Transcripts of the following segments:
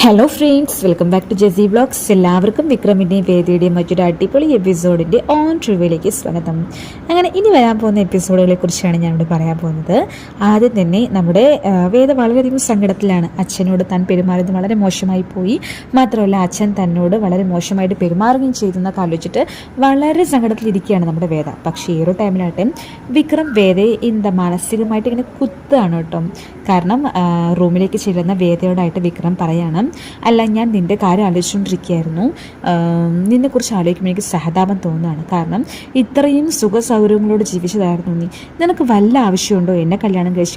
Hello friends, welcome back to Jessy vlogs. എല്ലാവർക്കും വിക്രമിൻ്റെയും വേദിയുടെയും മറ്റൊരു അടിപൊളി എപ്പിസോഡിൻ്റെ ഓൺ റിവ്യൂയിലേക്ക് സ്വാഗതം. അങ്ങനെ ഇനി വരാൻ പോകുന്ന എപ്പിസോഡുകളെ കുറിച്ചാണ് ഞാനിവിടെ പറയാൻ പോകുന്നത്. ആദ്യം തന്നെ നമ്മുടെ വേദ വളരെയധികം സങ്കടത്തിലാണ്. അച്ഛനോട് താൻ പെരുമാറിയത് വളരെ മോശമായി പോയി, മാത്രമല്ല അച്ഛൻ തന്നോട് വളരെ മോശമായിട്ട് പെരുമാറുകയും ചെയ്തെന്നൊക്കെ ആലോചിച്ചിട്ട് വളരെ സങ്കടത്തിലിരിക്കുകയാണ് നമ്മുടെ വേദ. പക്ഷേ ഈ ഒരു ടൈമിലാട്ടെ വിക്രം വേദയെ മാനസികമായിട്ട് ഇങ്ങനെ കുത്താണ് കേട്ടോ. കാരണം റൂമിലേക്ക് ചെല്ലുന്ന വേദയോടായിട്ട് വിക്രം പറയാണ്, അല്ല ഞാൻ നിൻ്റെ കാര്യം ആലോചിച്ചുകൊണ്ടിരിക്കുകയായിരുന്നു, നിന്നെക്കുറിച്ച് ആലോചിക്കുമ്പോൾ എനിക്ക് സഹതാപം തോന്നുകയാണ്. കാരണം ഇത്രയും സുഖ സൗകര്യങ്ങളോട് ജീവിച്ചതായിരുന്നു നീ. നിനക്ക് വല്ല ആവശ്യമുണ്ടോ എന്നെ കല്യാണം കഴിച്ച്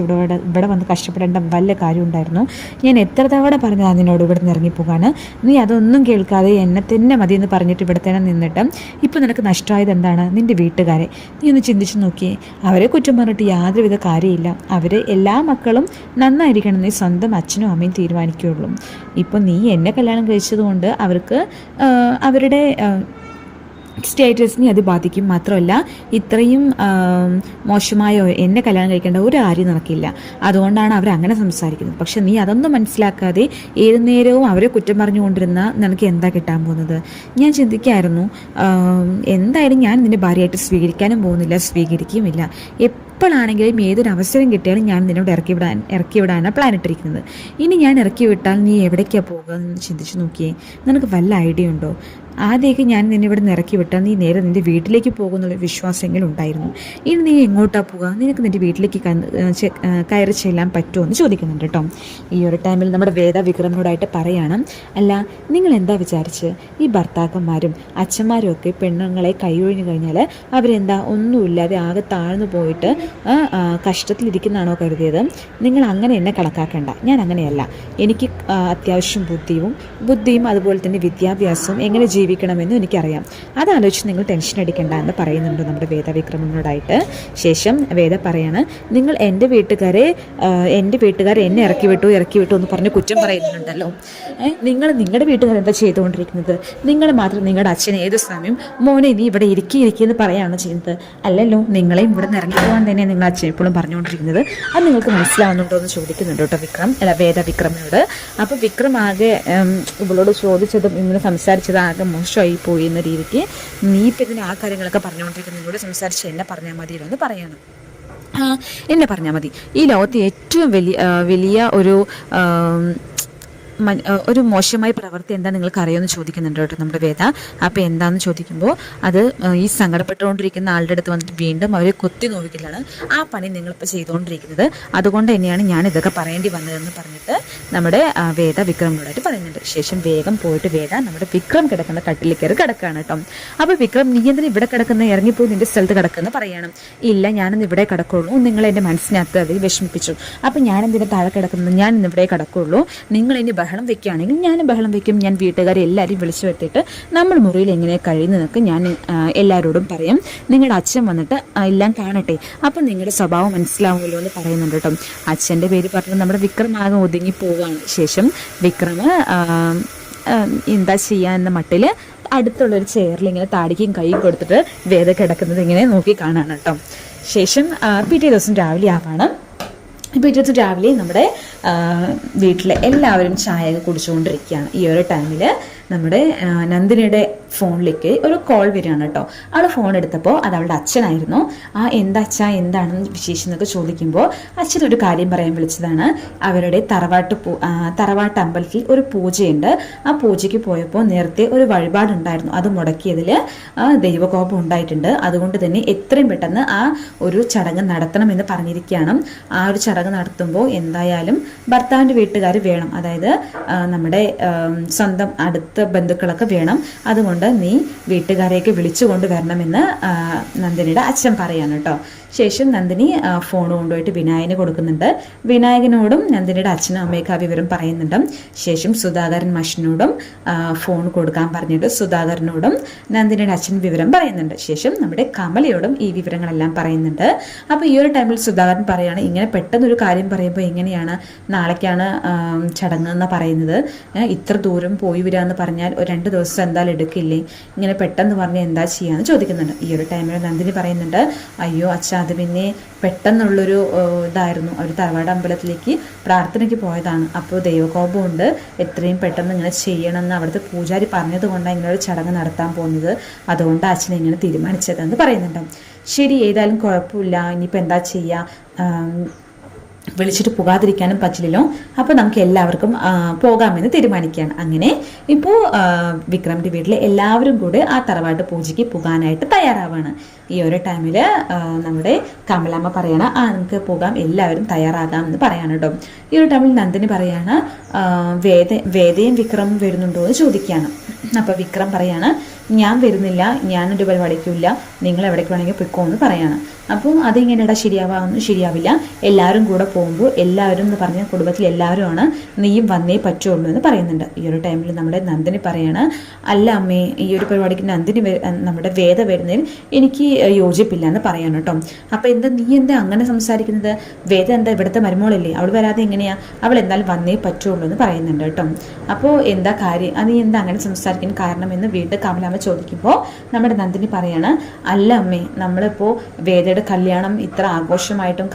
ഇവിടെ വന്ന് കഷ്ടപ്പെടേണ്ട വല്ല കാര്യം ഉണ്ടായിരുന്നു? ഞാൻ എത്ര തവണ പറഞ്ഞതാണ് നിന്നോട് ഇവിടെ നിന്ന് ഇറങ്ങിപ്പോകാൻ. നീ അതൊന്നും കേൾക്കാതെ എന്നെ തന്നെ മതി എന്ന് പറഞ്ഞിട്ട് ഇവിടെ തന്നെ നിന്നിട്ട് ഇപ്പോൾ നിനക്ക് നഷ്ടമായത് എന്താണ്? നിൻ്റെ വീട്ടുകാരെ നീ ഒന്ന് ചിന്തിച്ച് നോക്കിയേ. അവരെ കുറ്റം പറഞ്ഞിട്ട് യാതൊരുവിധ കാര്യമില്ല. അവർ എല്ലാ മക്കളും നന്നായിരിക്കണം നീ സ്വന്തം അച്ഛനും അമ്മയും തീരുമാനിക്കുകയുള്ളൂ. ഇപ്പോൾ നീ എന്നെ കല്യാണം കഴിച്ചതുകൊണ്ട് അവർക്ക് അവരുടെ സ്റ്റേറ്റസിനെ അത് ബാധിക്കും. മാത്രമല്ല ഇത്രയും മോശമായോ എന്നെ കല്യാണം കഴിക്കേണ്ട ഒരു കാര്യം നടക്കില്ല. അതുകൊണ്ടാണ് അവരങ്ങനെ സംസാരിക്കുന്നത്. പക്ഷെ നീ അതൊന്നും മനസ്സിലാക്കാതെ ഏതു നേരവും അവരെ കുറ്റം പറഞ്ഞുകൊണ്ടിരുന്ന നിനക്ക് എന്താ കിട്ടാൻ പോകുന്നത്? ഞാൻ ചിന്തിക്കായിരുന്നു, എന്തായാലും ഞാൻ നിൻ്റെ ഭാര്യയായിട്ട് സ്വീകരിക്കാനും പോകുന്നില്ല, സ്വീകരിക്കുമില്ല. എപ്പോഴാണെങ്കിലും ഏതൊരു അവസരം കിട്ടിയാലും ഞാൻ നിന്നോട് ഇറക്കി വിടാനാണ് പ്ലാൻ ഇട്ടിരിക്കുന്നത്. ഇനി ഞാൻ ഇറക്കി വിട്ടാൽ നീ എവിടേക്കാണ് പോകുക എന്ന് ചിന്തിച്ച് നോക്കിയേ. നിനക്ക് വല്ല ഐഡിയ ഉണ്ടോ? ആദ്യമൊക്കെ ഞാൻ നിന്നെ ഇവിടെ നിന്ന് ഇറക്കി വിട്ടാൽ നീ നേരെ നിൻ്റെ വീട്ടിലേക്ക് പോകുന്നുള്ള വിശ്വാസമെങ്കിലും ഉണ്ടായിരുന്നു. ഇനി നീ എങ്ങോട്ടാണ് പോകുക? നിനക്ക് നിൻ്റെ വീട്ടിലേക്ക് കയറി ചെല്ലാൻ പറ്റുമോ എന്ന് ചോദിക്കുന്നുണ്ട് കേട്ടോ. ഈ ഒരു ടൈമിൽ നമ്മുടെ വേദ വിക്രമിനോടായിട്ട് പറയാണ്, അല്ല നിങ്ങൾ എന്താ വിചാരിച്ച് ഈ ഭർത്താക്കന്മാരും അച്ഛന്മാരും ഒക്കെ പെണ്ണുങ്ങളെ കൈയൊഴിഞ്ഞു കഴിഞ്ഞാൽ അവരെന്താ ഒന്നുമില്ലാതെ ആകെ താഴ്ന്നു പോയിട്ട് കഷ്ടത്തിലിരിക്കുന്നതാണോ കരുതിയത്? നിങ്ങൾ അങ്ങനെ എന്നെ കണക്കാക്കേണ്ട. ഞാൻ അങ്ങനെയല്ല. എനിക്ക് അത്യാവശ്യം ബുദ്ധിയും അതുപോലെ തന്നെ വിദ്യാഭ്യാസവും എങ്ങനെ ജീവിക്കണമെന്നും എനിക്കറിയാം. അതാലോചിച്ച് നിങ്ങൾ ടെൻഷൻ അടിക്കേണ്ട എന്ന് പറയുന്നുണ്ട് നമ്മുടെ വേദ വിക്രമനോടായിട്ട്. ശേഷം വേദ പറയാണ്, നിങ്ങൾ എൻ്റെ വീട്ടുകാരെ എന്നെ ഇറക്കി വിട്ടു എന്ന് പറഞ്ഞ് കുറ്റം പറയുന്നുണ്ടല്ലോ. നിങ്ങൾ നിങ്ങളുടെ വീട്ടുകാരെന്താ ചെയ്തുകൊണ്ടിരിക്കുന്നത്? നിങ്ങൾ മാത്രം നിങ്ങളുടെ അച്ഛനെ ഏത് സമയം മോനെ നീ ഇവിടെ ഇരിക്കുകയെന്ന് പറയുകയാണ് ചെയ്യുന്നത്. അല്ലല്ലോ, നിങ്ങളെയും ഇവിടെ നിന്ന് ഇറങ്ങിപ്പോകാൻ തന്നെ നിങ്ങൾ അച്ഛൻ എപ്പോഴും പറഞ്ഞുകൊണ്ടിരിക്കുന്നത്. അത് നിങ്ങൾക്ക് മനസ്സിലാവുന്നുണ്ടോ എന്ന് ചോദിക്കുന്നുണ്ട് കേട്ടോ വേദ വിക്രമിനോട്. അപ്പോൾ വിക്രം ആകെ ഇവളോട് ചോദിച്ചതും ഇങ്ങനെ സംസാരിച്ചതും ആകെ മോശമായി പോയി എന്ന രീതിക്ക്, നീ ഇപ്പം ഇതിന് ആ കാര്യങ്ങളൊക്കെ പറഞ്ഞുകൊണ്ടിരിക്കുന്നതിനോട് സംസാരിച്ച് എന്നെ പറഞ്ഞാൽ മതിയല്ലോ എന്ന് പറയണം. എന്നെ പറഞ്ഞാൽ മതി. ഈ ലോകത്തെ ഏറ്റവും വലിയ ഒരു മോശമായ പ്രവൃത്തി എന്താ നിങ്ങൾക്ക് അറിയുമെന്ന് ചോദിക്കുന്നുണ്ട് കേട്ടോ നമ്മുടെ വേദ. അപ്പോൾ എന്താണെന്ന് ചോദിക്കുമ്പോൾ അത് ഈ സങ്കടപ്പെട്ടുകൊണ്ടിരിക്കുന്ന ആളുടെ അടുത്ത് വന്നിട്ട് വീണ്ടും അവരെ കൊത്തി നോക്കിക്കലാണ് ആ പണി നിങ്ങളിപ്പോൾ ചെയ്തുകൊണ്ടിരിക്കുന്നത്. അതുകൊണ്ട് തന്നെയാണ് ഞാൻ ഇതൊക്കെ പറയേണ്ടി വന്നതെന്ന് പറഞ്ഞിട്ട് നമ്മുടെ വേദ വിക്രമിനോടായിട്ട് പറയുന്നുണ്ട്. ശേഷം വേഗം പോയിട്ട് വേദ നമ്മുടെ വിക്രം കിടക്കുന്ന കട്ടിൽ കയറി കിടക്കുകയാണ് കേട്ടോ. അപ്പോൾ വിക്രം, നീ എന്തിനാ ഇവിടെ കിടക്കുന്ന? ഇറങ്ങിപ്പോയി നിൻ്റെ സ്ഥലത്ത് കിടക്കുന്ന പറയണം. ഇല്ല, ഞാനിന്ന് ഇവിടെ കിടക്കുള്ളൂ. നിങ്ങൾ എൻ്റെ മനസ്സിനകത്ത് അത് വിഷമിപ്പിച്ചു. അപ്പോൾ ഞാൻ എന്തിനാ താഴെ കിടക്കുന്നത്? ഞാൻ ഇന്ന് ഇവിടെ കിടക്കുള്ളൂ. നിങ്ങൾ ഇനി ബഹളം വെക്കുകയാണെങ്കിൽ ഞാനും ബഹളം വെക്കും. ഞാൻ വീട്ടുകാരെ എല്ലാവരും വിളിച്ചു വരുത്തിയിട്ട് നമ്മൾ മുറിയിൽ എങ്ങനെ കഴിയുന്നതൊക്കെ ഞാൻ എല്ലാവരോടും പറയും. നിങ്ങളുടെ അച്ഛൻ വന്നിട്ട് എല്ലാം കാണട്ടെ, അപ്പം നിങ്ങളുടെ സ്വഭാവം മനസ്സിലാവുമല്ലോ എന്ന് പറയുന്നുണ്ട് കേട്ടോ. അച്ഛൻ്റെ പേര് പറഞ്ഞ് നമ്മുടെ വിക്രം ആകെ ഒതുങ്ങി പോവുകയാണ്. ശേഷം വിക്രം എന്താ ചെയ്യാമെന്ന മട്ടിൽ അടുത്തുള്ളൊരു ചെയറിൽ ഇങ്ങനെ താടിക്കും കൈ കൊടുത്തിട്ട് വേദ കിടക്കുന്നത് ഇങ്ങനെ നോക്കി കാണാണ് കേട്ടോ. ശേഷം പിറ്റേ ദിവസം രാവിലെ ആവാണ്. പിറ്റേ ദിവസം രാവിലെ നമ്മുടെ വീട്ടിലെ എല്ലാവരും ചായയൊക്കെ കുടിച്ചുകൊണ്ടിരിക്കുകയാണ്. ഈ ഒരു ടൈമിൽ നമ്മുടെ നന്ദിനിയുടെ ഫോണിലേക്ക് ഒരു കോൾ വരികയാണ് കേട്ടോ. അവൾ ഫോൺ എടുത്തപ്പോൾ അത് അവളുടെ അച്ഛനായിരുന്നു. എന്താണെന്ന് വിശേഷം എന്നൊക്കെ ചോദിക്കുമ്പോൾ അച്ഛനൊരു കാര്യം പറയാൻ വിളിച്ചതാണ്. അവരുടെ തറവാട്ട് അമ്പലത്തിൽ ഒരു പൂജയുണ്ട്. ആ പൂജയ്ക്ക് പോയപ്പോൾ നേരത്തെ ഒരു വഴിപാടുണ്ടായിരുന്നു. അത് മുടക്കിയതിൽ ദൈവകോപം ഉണ്ടായിട്ടുണ്ട്. അതുകൊണ്ട് തന്നെ എത്രയും പെട്ടെന്ന് ആ ഒരു ചടങ്ങ് നടത്തണമെന്ന് പറഞ്ഞിരിക്കുകയാണ്. ആ ഒരു ചടങ്ങ് നടത്തുമ്പോൾ എന്തായാലും ഭർത്താവിൻ്റെ വീട്ടുകാർ വേണം, അതായത് നമ്മുടെ സ്വന്തം അടുത്ത ബന്ധുക്കളൊക്കെ വേണം. അതുകൊണ്ട് നീ വീട്ടുകാരെയൊക്കെ വിളിച്ചുകൊണ്ട് വരണമെന്ന് നന്ദിനിയുടെ അച്ഛൻ പറയാണ് കേട്ടോ. ശേഷം നന്ദിനി ഫോൺ കൊണ്ടുപോയിട്ട് വിനായകന് കൊടുക്കുന്നുണ്ട്. വിനായകനോടും നന്ദിനിയുടെ അച്ഛനും അമ്മയൊക്കെ ആ വിവരം പറയുന്നുണ്ട്. ശേഷം സുധാകരൻ മാഷിനോടും ഫോൺ കൊടുക്കാൻ പറഞ്ഞിട്ട് സുധാകരനോടും നന്ദിനിയുടെ അച്ഛൻ വിവരം പറയുന്നുണ്ട്. ശേഷം നമ്മുടെ കമലയോടും ഈ വിവരങ്ങളെല്ലാം പറയുന്നുണ്ട്. അപ്പോൾ ഈ ഒരു ടൈമിൽ സുധാകരൻ പറയാണ്, ഇങ്ങനെ പെട്ടെന്നൊരു കാര്യം പറയുമ്പോൾ എങ്ങനെയാണ് നാളേക്കാണ് ചടങ്ങ് എന്ന് പറയുന്നത്? ഇത്ര ദൂരം പോയി വരിക എന്ന് പറഞ്ഞാൽ ഒരു 2 ദിവസം എന്തായാലും എടുക്കില്ലേ? ഇങ്ങനെ പെട്ടെന്ന് പറഞ്ഞാൽ എന്താ ചെയ്യാന്ന് ചോദിക്കുന്നുണ്ട്. ഈ ഒരു ടൈമിൽ നന്ദിനി പറയുന്നുണ്ട്, അയ്യോ അച്ഛ, അത് പിന്നെ പെട്ടെന്നുള്ളൊരു ഇതായിരുന്നു. ഒരു തറവാട് അമ്പലത്തിലേക്ക് പ്രാർത്ഥനയ്ക്ക് പോയതാണ്. അപ്പോൾ ദൈവകോപമുണ്ട്, എത്രയും പെട്ടെന്ന് ഇങ്ങനെ ചെയ്യണമെന്ന് അവിടുത്തെ പൂജാരി പറഞ്ഞത് കൊണ്ടാണ് ഇങ്ങനെ ഒരു ചടങ്ങ് നടത്താൻ പോകുന്നത്, അതുകൊണ്ട് അച്ഛൻ ഇങ്ങനെ തീരുമാനിച്ചതെന്ന് പറയുന്നുണ്ട്. ശരി, ഏതായാലും കുഴപ്പമില്ല, ഇനിയിപ്പോൾ എന്താ ചെയ്യുക, വിളിച്ചിട്ട് പോകാതിരിക്കാനും പറ്റില്ലല്ലോ, അപ്പോൾ നമുക്ക് എല്ലാവർക്കും പോകാമെന്ന് തീരുമാനിക്കുകയാണ്. അങ്ങനെ ഇപ്പോൾ വിക്രമിൻ്റെ വീട്ടിൽ എല്ലാവരും കൂടെ ആ തറവാട്ട് പൂജയ്ക്ക് പോകാനായിട്ട് തയ്യാറാവാണ്. ഈ ഒരു ടൈമിൽ നമ്മുടെ കമലമ്മ പറയണ നമുക്ക് പോകാം, എല്ലാവരും തയ്യാറാകാം എന്ന് പറയാണ് കേട്ടോ. ഈ ഒരു ടൈമിൽ നന്ദിനി പറയാണ് വേദയും വിക്രമും വരുന്നുണ്ടോ എന്ന് ചോദിക്കുകയാണ്. അപ്പോൾ വിക്രം പറയാണ് ഞാൻ വരുന്നില്ല, ഞാനൊരു പരിപാടിക്കുമില്ല, നിങ്ങൾ എവിടേക്ക് വേണമെങ്കിൽ പൊയ്ക്കോ എന്ന് പറയാണ്. അപ്പോൾ അതിങ്ങനെടാ ശരിയാവില്ല, എല്ലാവരും കൂടെ പോകുമ്പോൾ എല്ലാവരും എന്ന് പറഞ്ഞ കുടുംബത്തിൽ എല്ലാവരുമാണ്, നീയും വന്നേ പറ്റുള്ളൂ എന്ന് പറയുന്നുണ്ട്. ഈ ഒരു ടൈമിൽ നമ്മുടെ നന്ദിനി പറയാണ് അല്ല അമ്മേ, ഈ ഒരു പരിപാടിക്ക് നമ്മുടെ വേദ വരുന്നതിൽ എനിക്ക് യോജിപ്പില്ല എന്ന് പറയാണ് കേട്ടോ. അപ്പോൾ നീ എന്താ അങ്ങനെ സംസാരിക്കുന്നത്, വേദ എന്താ ഇവിടുത്തെ മരുമോളല്ലേ, അവൾ വരാതെ എങ്ങനെയാ, അവൾ എന്തായാലും വന്നേ പറ്റുള്ളൂ എന്ന് പറയുന്നുണ്ട് കേട്ടോ. അപ്പോൾ എന്താ കാര്യം, നീ എന്താ അങ്ങനെ സംസാരിക്കാൻ കാരണം എന്ന് വീണ്ടും കമലാമ്മ ചോദിക്കുമ്പോൾ നമ്മുടെ നന്ദിനി പറയാണ് അല്ല അമ്മേ, നമ്മളിപ്പോൾ വേദയുടെ കല്യാണം ഇത്ര ആഘോഷമായിട്ടും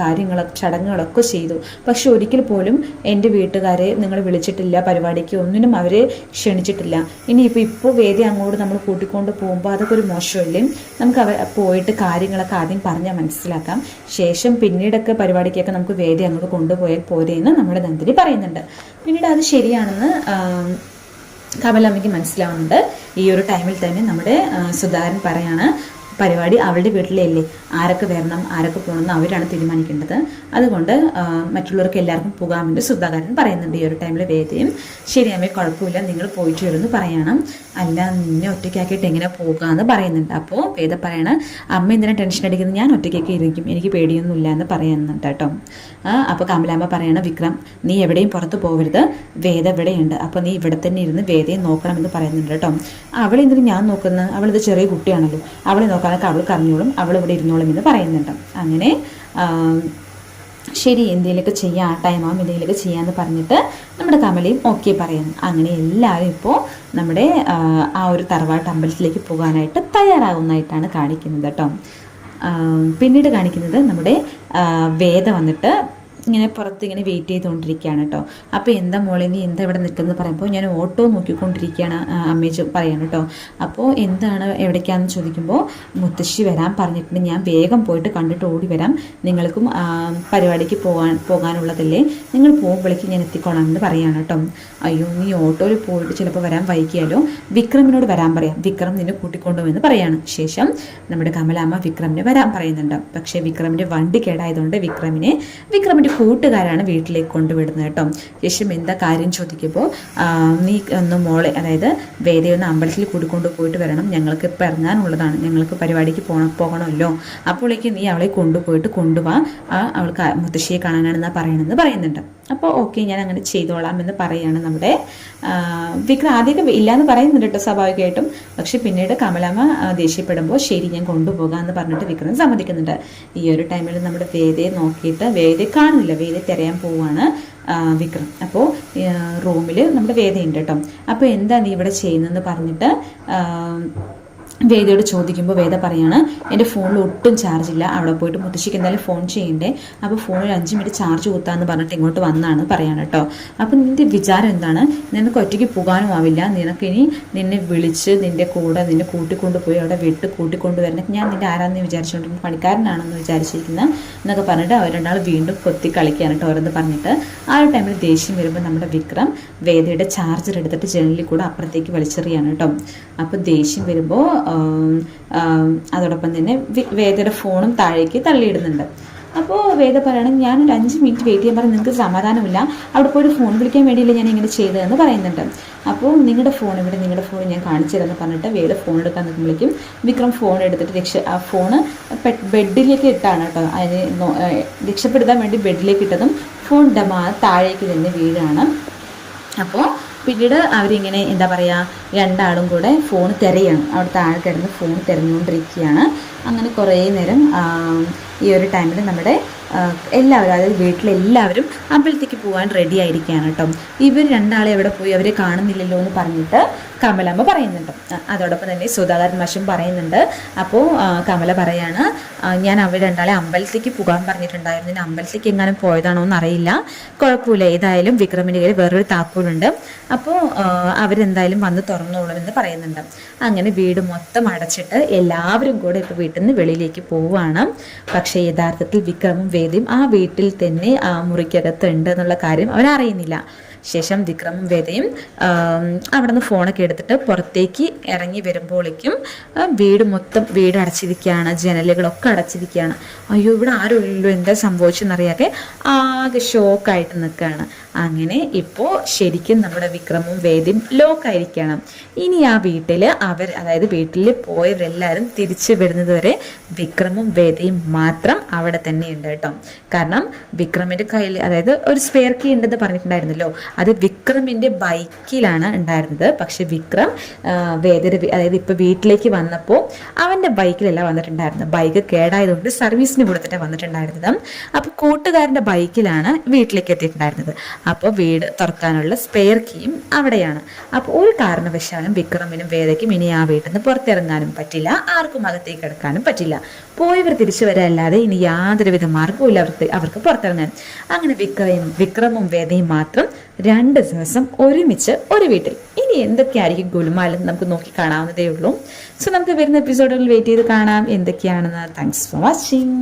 ചടങ്ങുകളൊക്കെ ചെയ്തു, പക്ഷെ ഒരിക്കൽ പോലും എൻ്റെ വീട്ടുകാരെ നിങ്ങൾ വിളിച്ചിട്ടില്ല, പരിപാടിക്ക് ഒന്നിനും അവരെ ക്ഷണിച്ചിട്ടില്ല. ഇപ്പോൾ വേദ അങ്ങോട്ട് നമ്മൾ കൂട്ടിക്കൊണ്ട് പോകുമ്പോൾ അതൊക്കെ ഒരു മോശമല്ലേ, നമുക്ക് പോയിട്ട് കാര്യങ്ങളൊക്കെ ആദ്യം പറഞ്ഞാൽ മനസ്സിലാക്കാം, ശേഷം പിന്നീടൊക്കെ പരിപാടിക്കൊക്കെ നമുക്ക് വേദ അങ്ങോട്ട് കൊണ്ടുപോയാൽ പോരെയെന്ന് നമ്മുടെ നന്ദിനി പറയുന്നുണ്ട്. പിന്നീട് അത് ശരിയാണെന്ന് കമലമ്മയ്ക്ക് മനസ്സിലാവുന്നുണ്ട്. ഈ ഒരു ടൈമിൽ തന്നെ നമ്മുടെ സുധാകരൻ പറയാണ് പരിപാടി അവളുടെ വീട്ടിലല്ലേ, ആരൊക്കെ വരണം ആരൊക്കെ പോകണമെന്ന് അവരാണ് തീരുമാനിക്കേണ്ടത്, അതുകൊണ്ട് മറ്റുള്ളവർക്ക് എല്ലാവർക്കും പോകാമെന്ന് സുധാകരൻ പറയുന്നുണ്ട്. ഈ ഒരു ടൈമിൽ വേദയും ശരിയാമേ കുഴപ്പമില്ല, നിങ്ങൾ പോയിട്ട് വരുമെന്ന് പറയണം, അല്ല നിന്നെ ഒറ്റയ്ക്കാക്കിയിട്ട് എങ്ങനെ പോകാമെന്ന് പറയുന്നുണ്ട്. അപ്പോൾ വേദ പറയണ അമ്മ എന്തിനാ ടെൻഷൻ അടിക്കുന്നത്, ഞാൻ ഒറ്റയ്ക്കൊക്കെ ഇരിക്കും, എനിക്ക് പേടിയൊന്നുമില്ല എന്ന് പറയുന്നുണ്ട് കേട്ടോ. അപ്പോൾ കമലാമ്മ പറയണ വിക്രം നീ എവിടെയും പുറത്ത് പോകരുത്, വേദ ഇവിടെയുണ്ട്, അപ്പോൾ നീ ഇവിടെ തന്നെ ഇരുന്ന് വേദയെ നോക്കണമെന്ന് പറയുന്നുണ്ട് കേട്ടോ. അവളെന്തിനും ഞാൻ നോക്കുന്നത്, അവളിത് ചെറിയ കുട്ടിയാണല്ലോ, അവളെ നോക്കാനൊക്കെ അവൾക്ക് അറിഞ്ഞോളും, അവൾ ഇവിടെ ഇരുന്നോളും എന്ന് പറയുന്നുണ്ട്. അങ്ങനെ ശരി എന്തെങ്കിലുമൊക്കെ ചെയ്യാം, ആ ടൈമാകും എന്തെങ്കിലുമൊക്കെ ചെയ്യാമെന്ന് പറഞ്ഞിട്ട് നമ്മുടെ കമലയും ഓക്കെ പറയുന്നു. അങ്ങനെ എല്ലാവരും ഇപ്പോൾ നമ്മുടെ ആ ഒരു തറവാട്ട് അമ്പലത്തിലേക്ക് പോകാനായിട്ട് തയ്യാറാകുന്നതായിട്ടാണ് കാണിക്കുന്നത് കേട്ടോ. പിന്നീട് കാണിക്കുന്നത് നമ്മുടെ വേദ വന്നിട്ട് ഇങ്ങനെ പുറത്ത് ഇങ്ങനെ വെയിറ്റ് ചെയ്തുകൊണ്ടിരിക്കുകയാണ് കേട്ടോ. അപ്പോൾ എന്താ മോളെ നീ എന്താ ഇവിടെ നിൽക്കുന്നത് പറയുമ്പോൾ ഞാൻ ഓട്ടോ നോക്കിക്കൊണ്ടിരിക്കുകയാണ് അമ്മേച്ച് പറയാണ് കേട്ടോ. അപ്പോൾ എന്താണ് എവിടേക്കാണെന്ന് ചോദിക്കുമ്പോൾ മുത്തശ്ശി വരാൻ പറഞ്ഞിട്ടുണ്ട്, ഞാൻ വേഗം പോയിട്ട് കണ്ടിട്ട് ഓടി വരാം, നിങ്ങൾക്കും പരിപാടിക്ക് പോകാനുള്ളതല്ലേ, നിങ്ങൾ പോകുമ്പോഴേക്ക് ഞാൻ എത്തിക്കോളാം എന്ന് പറയാണ് കേട്ടോ. അയ്യോ നീ ഓട്ടോയിൽ പോയിട്ട് ചിലപ്പോൾ വരാൻ വൈകിയാലോ, വിക്രമിനോട് വരാൻ പറയാം, വിക്രം നിന്നെ കൂട്ടിക്കൊണ്ടുവെന്ന് പറയാണ്. ശേഷം നമ്മുടെ കമലാമ്മ വിക്രമിനെ വരാൻ പറയുന്നുണ്ട്. പക്ഷേ വിക്രമിൻ്റെ വണ്ടി കേടായതുകൊണ്ട് വിക്രമിൻ്റെ കൂട്ടുകാരാണ് വീട്ടിലേക്ക് കൊണ്ടുവിടുന്നത് കേട്ടോ. ശേഷം എന്താ കാര്യം ചോദിക്കുമ്പോൾ നീ ഒന്ന് മോളെ, അതായത് വേദയൊന്ന് അമ്പലത്തിൽ കൂടിക്കൊണ്ട് പോയിട്ട് വരണം, ഞങ്ങൾക്ക് ഇപ്പോൾ ഇറങ്ങാനുള്ളതാണ്, ഞങ്ങൾക്ക് പരിപാടിക്ക് പോകണമല്ലോ, അപ്പോഴേക്ക് നീ അവളെ കൊണ്ടുപോവാ, അവൾക്ക് മുത്തശ്ശിയെ കാണാനാണെന്നാണ് പറയണമെന്ന് പറയുന്നുണ്ട്. അപ്പോൾ ഓക്കെ ഞാൻ അങ്ങനെ ചെയ്തോളാം എന്ന് പറയാണ് നമ്മുടെ വിക്രം. ആദ്യമൊക്കെ ഇല്ലയെന്ന് പറയുന്നുണ്ട് കേട്ടോ സ്വാഭാവികമായിട്ടും, പക്ഷെ പിന്നീട് കമലാമ്മ ദേഷ്യപ്പെടുമ്പോൾ ശരി ഞാൻ കൊണ്ടുപോകാമെന്ന് പറഞ്ഞിട്ട് വിക്രം സമ്മതിക്കുന്നുണ്ട്. ഈ ഒരു ടൈമിൽ നമ്മുടെ വേദയെ നോക്കിയിട്ട് വേദയെ കാണുന്നില്ല, വേദയെ തിരയാൻ പോവുകയാണ് വിക്രം. അപ്പോൾ റൂമിൽ നമ്മുടെ വേദയുണ്ട് കേട്ടോ. അപ്പോൾ എന്താ നീ ഇവിടെ ചെയ്യുന്നതെന്ന് പറഞ്ഞിട്ട് വേദയോട് ചോദിക്കുമ്പോൾ വേദ പറയാണ് എൻ്റെ ഫോണിൽ ഒട്ടും ചാർജില്ല, അവിടെ പോയിട്ട് മുത്തശ്ശിക്ക് എന്തായാലും ഫോൺ ചെയ്യണ്ടേ, അപ്പോൾ ഫോണിൽ 5 മിനിറ്റ് ചാർജ് കുത്താമെന്ന് പറഞ്ഞിട്ട് ഇങ്ങോട്ട് വന്നാണ് പറയാണ് കേട്ടോ. അപ്പോൾ നിൻ്റെ വിചാരം എന്താണ്, നിനക്ക് ഒറ്റയ്ക്ക് പോകാനും ആവില്ല, നിനക്കിനി നിന്നെ വിളിച്ച് നിൻ്റെ കൂട്ടിക്കൊണ്ട് പോയി അവിടെ വിട്ട് കൂട്ടിക്കൊണ്ട് വരണം, ഞാൻ നിൻ്റെ ആരാന്ന് വിചാരിച്ചുകൊണ്ടിരിക്കുന്ന പണിക്കാരനാണെന്ന് വിചാരിച്ചിരിക്കുന്ന എന്നൊക്കെ പറഞ്ഞിട്ട് അവർ രണ്ടാൾ വീണ്ടും കൊത്തി കളിക്കുകയാണ് കേട്ടോ ഓരോന്ന് പറഞ്ഞിട്ട്. ആ ഒരു ടൈമിൽ ദേഷ്യം വരുമ്പോൾ നമ്മുടെ വിക്രം വേദയുടെ ചാർജർ എടുത്തിട്ട് ജനലിൽ കൂടെ അപ്പുറത്തേക്ക് വലിച്ചെറിയാണ് കേട്ടോ. അപ്പോൾ ദേഷ്യം വരുമ്പോൾ അതോടൊപ്പം തന്നെ വേദയുടെ ഫോണും താഴേക്ക് തള്ളിയിടുന്നുണ്ട്. അപ്പോൾ വേദ പറയണം ഞാനൊരു 5 മിനിറ്റ് വെയിറ്റ് ചെയ്യാൻ പറഞ്ഞാൽ നിങ്ങൾക്ക് സമാധാനമില്ല, അവിടെ പോയി ഫോൺ വിളിക്കാൻ വേണ്ടിയില്ല ഞാൻ ഇങ്ങനെ ചെയ്തതെന്ന് പറയുന്നുണ്ട്. അപ്പോൾ നിങ്ങളുടെ ഫോൺ ഇവിടെ, നിങ്ങളുടെ ഫോൺ ഞാൻ കാണിച്ചു തരാമെന്ന് പറഞ്ഞിട്ട് വേദ ഫോൺ എടുക്കാൻ നിൽക്കുമ്പോഴേക്കും വിക്രം ഫോൺ എടുത്തിട്ട് ആ ഫോണ് ബെഡിലേക്ക് ഇട്ടാണ് കേട്ടോ. അതിന് രക്ഷപ്പെടുത്താൻ വേണ്ടി ബെഡിലേക്ക് ഇട്ടതും ഫോൺ താഴേക്ക് തന്നെ വീഴാണ്. അപ്പോൾ പിന്നീട് അവരിങ്ങനെ എന്താ പറയുക, രണ്ടാളും കൂടെ ഫോൺ തിരയാണ്, അവിടെ താഴെ കിടന്ന് ഫോൺ തിരഞ്ഞുകൊണ്ടിരിക്കുകയാണ്. അങ്ങനെ കുറേ നേരം ഈ ഒരു ടൈമിൽ നമ്മുടെ എല്ലാവരും, അതായത് വീട്ടിലെല്ലാവരും അമ്പലത്തേക്ക് പോകാൻ റെഡി ആയിരിക്കുകയാണ് കേട്ടോ. ഇവർ രണ്ടാളെ എവിടെ പോയി, അവരെ കാണുന്നില്ലല്ലോ എന്ന് പറഞ്ഞിട്ട് കമലമ്മ പറയുന്നുണ്ട്. അതോടൊപ്പം തന്നെ സുധാകരൻ മാഷും പറയുന്നുണ്ട്. അപ്പോൾ കമല പറയാണ്, ഞാൻ അവർ രണ്ടാളെ അമ്പലത്തേക്ക് പോകാൻ പറഞ്ഞിട്ടുണ്ടായിരുന്നു, ഇനി അമ്പലത്തേക്ക് എങ്ങാനും പോയതാണോ എന്നറിയില്ല, കുഴപ്പമില്ല, ഏതായാലും വിക്രമിൻ്റെ കയ്യിൽ വേറൊരു താക്കോലുണ്ട്, അപ്പോൾ അവരെന്തായാലും വന്ന് തുറന്നോളുമെന്ന് പറയുന്നുണ്ട്. അങ്ങനെ വീട് മൊത്തം അടച്ചിട്ട് എല്ലാവരും കൂടെ ഇപ്പോൾ വീട്ടിൽ നിന്ന് വെളിയിലേക്ക് പോവുകയാണ്. പക്ഷേ യഥാർത്ഥത്തിൽ വിക്രമും വേദയും ആ വീട്ടിൽ തന്നെ ആ മുറിക്കകത്ത് ഉണ്ട് എന്നുള്ള കാര്യം അവരറിയുന്നില്ല. ശേഷം വിക്രമും വേദയും അവിടെ നിന്ന് ഫോണൊക്കെ എടുത്തിട്ട് പുറത്തേക്ക് ഇറങ്ങി വരുമ്പോഴേക്കും വീട് അടച്ചിരിക്കുകയാണ്, ജനലുകളൊക്കെ അടച്ചിരിക്കുകയാണ്. അയ്യോ, ഇവിടെ ആരുമില്ലല്ലോ, എന്താ സംഭവിച്ചെന്നറിയാതെ ആകെ ഷോക്കായിട്ട് നിൽക്കുകയാണ്. അങ്ങനെ ഇപ്പോൾ ശരിക്കും നമ്മുടെ വിക്രമും വേദയും ലോക്കായിരിക്കണം. ഇനി ആ വീട്ടിൽ അതായത് വീട്ടിൽ പോയവരെല്ലാവരും തിരിച്ചു വരുന്നത് വരെ വിക്രമും വേദയും മാത്രം അവിടെ തന്നെ ഉണ്ട് കേട്ടോ. കാരണം വിക്രമിൻ്റെ കയ്യിൽ, അതായത് ഒരു സ്പെയർ കീ ഉണ്ടെന്ന് പറഞ്ഞിട്ടുണ്ടായിരുന്നല്ലോ, അത് വിക്രമിൻ്റെ ബൈക്കിലാണ് ഉണ്ടായിരുന്നത്. പക്ഷെ വിക്രം അതായത് ഇപ്പോൾ വീട്ടിലേക്ക് വന്നപ്പോൾ അവൻ്റെ ബൈക്കിലല്ല വന്നിട്ടുണ്ടായിരുന്നത്, ബൈക്ക് കേടായതുകൊണ്ട് സർവീസിന് കൊടുത്തിട്ടാണ് വന്നിട്ടുണ്ടായിരുന്നത്. അപ്പോൾ കൂട്ടുകാരൻ്റെ ബൈക്കിലാണ് വീട്ടിലേക്ക് എത്തിയിട്ടുണ്ടായിരുന്നത്. അപ്പോൾ വീട് തുറക്കാനുള്ള സ്പെയർ കീയും അവിടെയാണ്. അപ്പോൾ ഒരു കാരണവശാലും വിക്രമിനും വേദയ്ക്കും ഇനി ആ വീട്ടിൽ നിന്ന് പുറത്തിറങ്ങാനും പറ്റില്ല, ആർക്കും അകത്തേക്ക് കിടക്കാനും പറ്റില്ല. പോയവർ തിരിച്ചു വരാല്ലാതെ ഇനി യാതൊരുവിധ മാർഗവും ഇല്ല അവർക്ക് പുറത്തിറങ്ങാൻ. അങ്ങനെ വിക്രമും വേദയും മാത്രം 2 ദിവസം ഒരുമിച്ച് ഒരു വീട്ടിൽ. ഇനി എന്തൊക്കെയായിരിക്കും ഗുലുമാലെന്ന് നമുക്ക് നോക്കി കാണാവുന്നതേ ഉള്ളൂ. സോ നമുക്ക് വരുന്ന എപ്പിസോഡുകളിൽ വെയിറ്റ് ചെയ്ത് കാണാം എന്തൊക്കെയാണെന്ന്. Thanks for watching.